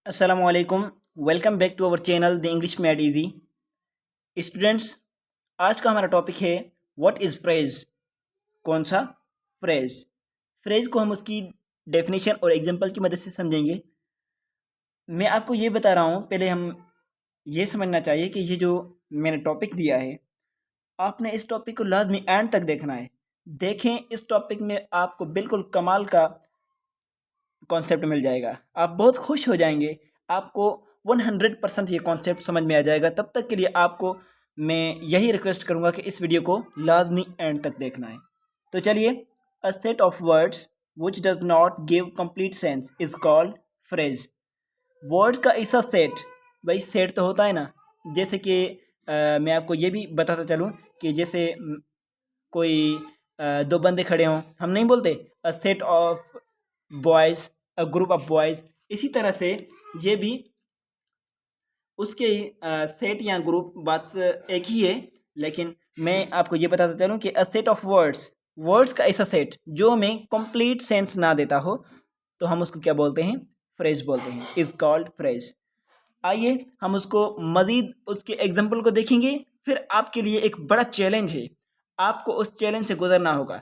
असलकुम। Welcome back to our channel the English made easy. Students, आज का हमारा टॉपिक है व्हाट इज़ फ्रेज। कौन सा फ्रेज। फ्रेज को हम उसकी डेफिनेशन और एग्जांपल की मदद से समझेंगे। मैं आपको ये बता रहा हूँ, पहले हम ये समझना चाहिए कि ये जो मैंने टॉपिक दिया है, आपने इस टॉपिक को लाजमी एंड तक देखना है। देखें, इस टॉपिक में आपको बिल्कुल कमाल का कॉन्सेप्ट मिल जाएगा। आप बहुत खुश हो जाएंगे। आपको 100% ये कॉन्सेप्ट समझ में आ जाएगा। तब तक के लिए आपको मैं यही रिक्वेस्ट करूंगा कि इस वीडियो को लाजमी एंड तक देखना है। तो चलिए, a set of words which does not give complete sense is called phrase. Words का ऐसा सेट, भाई सेट तो होता है ना, जैसे कि मैं आपको ये भी बताता चलूँ कि जैसे कोई दो बंदे खड़े हों, हम नहीं बोलते a set of boys, a group of boys. इसी तरह से ये भी उसके सेट या ग्रुप बात एक ही है, लेकिन मैं आपको ये बताता चलूँ कि a set of words, words का ऐसा सेट जो हमें कंप्लीट सेंस ना देता हो, तो हम उसको क्या बोलते हैं? फ्रेज बोलते हैं। Is called phrase. आइए हम उसको मज़ीद उसके एग्जाम्पल को देखेंगे। फिर आपके लिए एक बड़ा चैलेंज है, आपको उस चैलेंज से गुजरना होगा।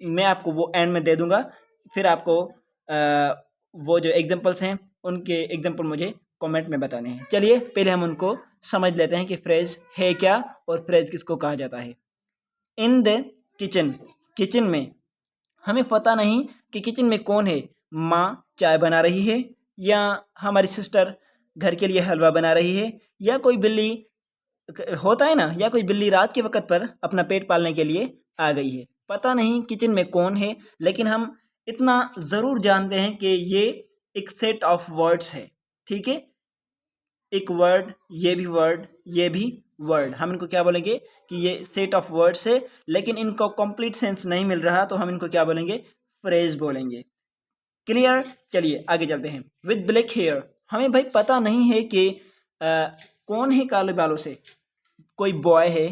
मैं आपको वो एंड में दे दूंगा। फिर आपको वो जो एग्जांपल्स हैं उनके एग्जांपल मुझे कमेंट में बताने हैं। चलिए पहले हम उनको समझ लेते हैं कि फ्रेज है क्या और फ्रेज किसको कहा जाता है। इन द किचन, किचन में हमें पता नहीं कि किचन में कौन है। माँ चाय बना रही है, या हमारी सिस्टर घर के लिए हलवा बना रही है, या कोई बिल्ली होता है ना, या कोई बिल्ली रात के वक्त पर अपना पेट पालने के लिए आ गई है। पता नहीं किचन में कौन है, लेकिन हम इतना ज़रूर जानते हैं कि ये एक सेट ऑफ वर्ड्स है। ठीक है, एक वर्ड, ये भी वर्ड, ये भी वर्ड, हम इनको क्या बोलेंगे कि ये सेट ऑफ वर्ड्स है, लेकिन इनको कंप्लीट सेंस नहीं मिल रहा, तो हम इनको क्या बोलेंगे? फ्रेज बोलेंगे। क्लियर? चलिए आगे चलते हैं। विद ब्लैक हेयर, हमें भाई पता नहीं है कि कौन है काले बालों से। कोई बॉय है,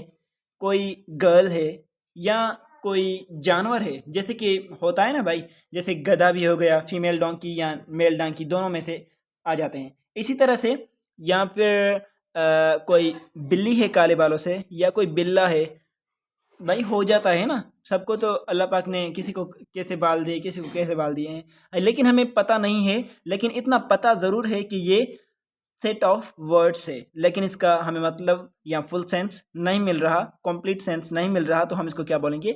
कोई गर्ल है, या कोई जानवर है। जैसे कि होता है ना भाई, जैसे गधा भी हो गया, फीमेल डोंकी या मेल डोंकी, दोनों में से आ जाते हैं। इसी तरह से या फिर कोई बिल्ली है काले बालों से, या कोई बिल्ला है। भाई हो जाता है ना, सबको तो अल्लाह पाक ने किसी को कैसे बाल दिए, किसी को कैसे बाल दिए हैं, लेकिन हमें पता नहीं है। लेकिन इतना पता ज़रूर है कि ये सेट ऑफ वर्ड्स है, लेकिन इसका हमें मतलब या फुल सेंस नहीं मिल रहा, कंप्लीट सेंस नहीं मिल रहा, तो हम इसको क्या बोलेंगे?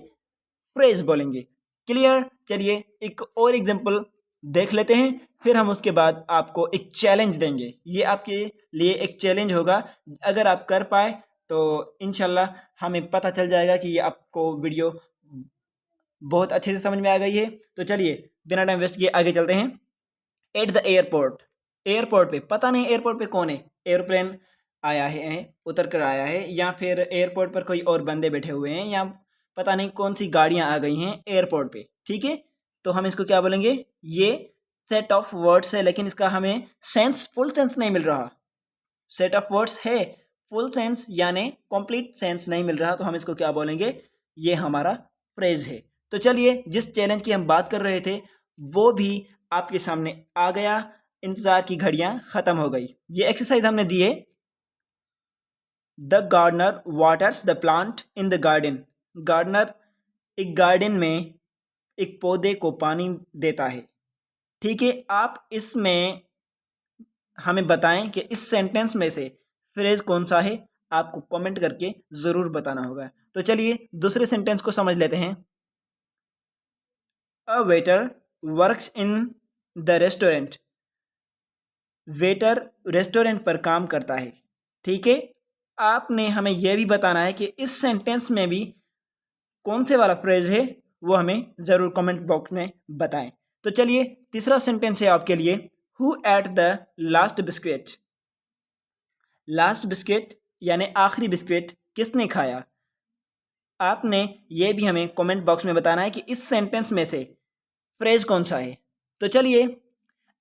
फ्रेज बोलेंगे। क्लियर? चलिए एक और एग्जांपल देख लेते हैं, फिर हम उसके बाद आपको एक चैलेंज देंगे। ये आपके लिए एक चैलेंज होगा। अगर आप कर पाए तो इंशाल्लाह हमें पता चल जाएगा कि ये आपको वीडियो बहुत अच्छे से समझ में आ गई है। तो चलिए बिना टाइम वेस्ट किए आगे चलते हैं। एट द एयरपोर्ट, एयरपोर्ट पे पता नहीं एयरपोर्ट पे कौन है। एयरप्लेन आया है, उतर कर आया है, या फिर एयरपोर्ट पर कोई और बंदे बैठे हुए हैं, या पता नहीं कौन सी गाड़ियां आ गई हैं एयरपोर्ट पे। ठीक है, तो हम इसको क्या बोलेंगे? ये सेट ऑफ वर्ड्स है, लेकिन इसका हमें सेंस, फुल सेंस नहीं मिल रहा। सेट ऑफ वर्ड्स है, फुल सेंस यानी कंप्लीट सेंस नहीं मिल रहा, तो हम इसको क्या बोलेंगे? ये हमारा फ्रेज है। तो चलिए, जिस चैलेंज की हम बात कर रहे थे वो भी आपके सामने आ गया। इंतजार की घड़ियां खत्म हो गई। ये एक्सरसाइज हमने दी है। The gardener waters the plant in the garden. Gardener एक गार्डन में एक पौधे को पानी देता है। ठीक है, आप इसमें हमें बताएं कि इस सेंटेंस में से फ्रेज कौन सा है। आपको कमेंट करके ज़रूर बताना होगा। तो चलिए दूसरे सेंटेंस को समझ लेते हैं। A waiter works in the restaurant. Waiter restaurant पर काम करता है। ठीक है, आपने हमें यह भी बताना है कि इस सेंटेंस में भी कौन से वाला फ्रेज है, वो हमें ज़रूर कमेंट बॉक्स में बताएं। तो चलिए तीसरा सेंटेंस है आपके लिए। Who at the last biscuit. Last biscuit यानी आखिरी बिस्किट किसने खाया? आपने ये भी हमें कमेंट बॉक्स में बताना है कि इस सेंटेंस में से फ्रेज कौन सा है। तो चलिए,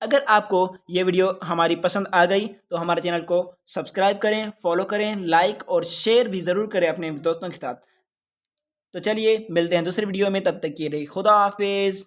अगर आपको ये वीडियो हमारी पसंद आ गई तो हमारे चैनल को सब्सक्राइब करें, फॉलो करें, लाइक और शेयर भी ज़रूर करें अपने दोस्तों के साथ। तो चलिए मिलते हैं दूसरी वीडियो में, तब तक के लिए खुदा हाफिज़।